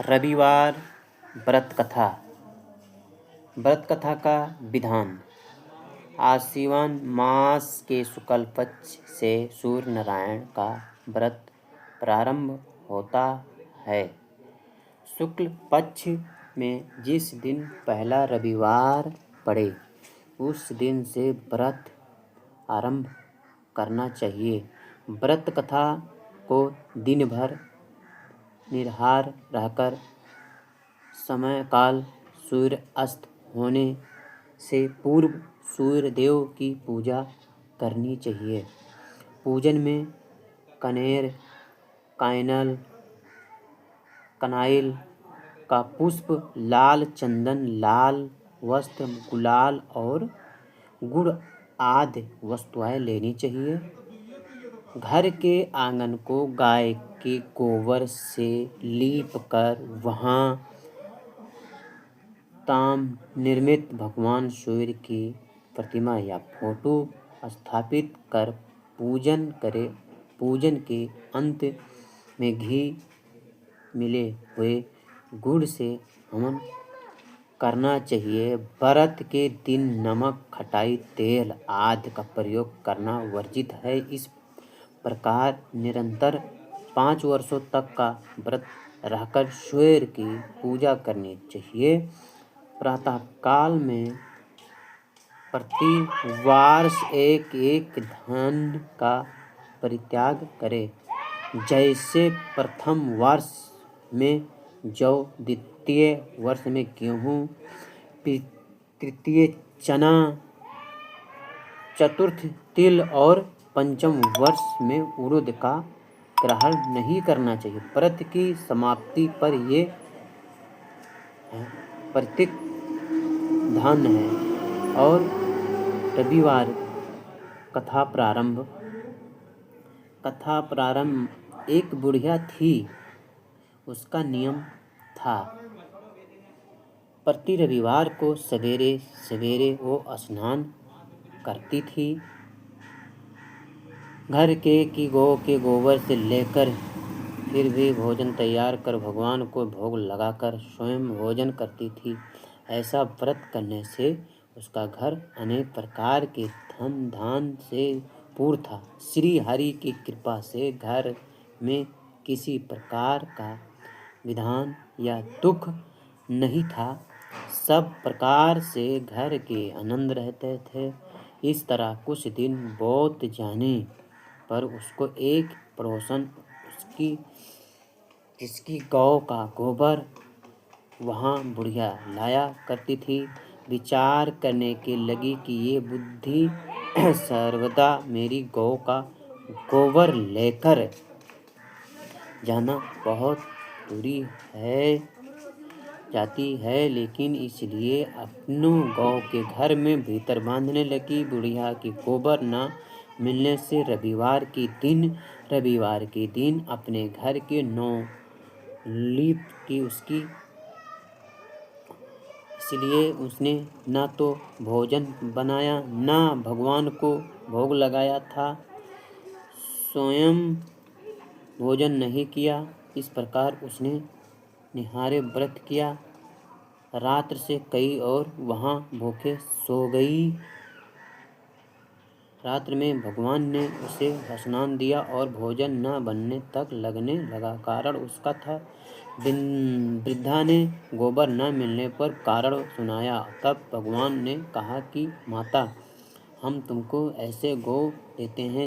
रविवार व्रत कथा। व्रत कथा का विधान। आश्विन मास के शुक्ल पक्ष से सूर्य नारायण का व्रत प्रारंभ होता है। शुक्ल पक्ष में जिस दिन पहला रविवार पड़े उस दिन से व्रत आरंभ करना चाहिए। व्रत कथा को दिन भर निराहार रहकर समय काल सूर्य अस्त होने से पूर्व सूर्य देव की पूजा करनी चाहिए। पूजन में कनेर, कनाइल का पुष्प, लाल चंदन, लाल वस्त्र, गुलाल और गुड़ आदि वस्तुएं लेनी चाहिए। घर के आंगन को गाय के गोबर से लीप कर वहां ताम निर्मित भगवान सूर्य की प्रतिमा या फोटो स्थापित कर पूजन करें। पूजन के अंत में घी मिले हुए गुड़ से हवन करना चाहिए। व्रत के दिन नमक, खटाई, तेल आदि का प्रयोग करना वर्जित है। इस प्रकार निरंतर 5 वर्षों तक का व्रत रहकर सूर्य की पूजा करनी चाहिए। प्रातःकाल में प्रति वर्ष एक धान्य का परित्याग करें। जैसे प्रथम वर्ष में जौ, द्वितीय वर्ष में गेहूं, तृतीय चना, चतुर्थ तिल और पंचम वर्ष में उड़द का ग्रहण नहीं करना चाहिए। व्रत की समाप्ति पर ये प्रतीक धान्य है। और रविवार कथा प्रारंभ। एक बुढ़िया थी, उसका नियम था प्रति रविवार को सवेरे सवेरे वो स्नान करती थी। घर के की गौ के गोबर से लेकर फिर भी भोजन तैयार कर भगवान को भोग लगाकर स्वयं भोजन करती थी। ऐसा व्रत करने से उसका घर अनेक प्रकार के धन धान से पूर्ण था। श्री हरि की कृपा से घर में किसी प्रकार का विधान या दुख नहीं था। सब प्रकार से घर के आनंद रहते थे। इस तरह कुछ दिन बीत जाने पर उसको एक पड़ोसन जिसकी गौ का गोबर वहाँ बुढ़िया लाया करती थी, विचार करने के लगी कि ये बुद्धि सर्वदा मेरी गौ का गोबर लेकर जाना बहुत दूरी है जाती है, लेकिन इसलिए अपनों गौ के घर में भीतर बांधने लगी। बुढ़िया की गोबर न मिलने से रविवार के दिन अपने घर के 9 लीप की उसकी, इसलिए उसने न तो भोजन बनाया न भगवान को भोग लगाया था, स्वयं भोजन नहीं किया। इस प्रकार उसने निहारे व्रत किया। रात्र से गई और वहां भूखे सो गई। रात्र में भगवान ने उसे स्नान दिया और भोजन न बनने तक लगने लगा। कारण उसका था। वृद्धा ने गोबर न मिलने पर कारण सुनाया। तब भगवान ने कहा कि माता, हम तुमको ऐसे गौ देते हैं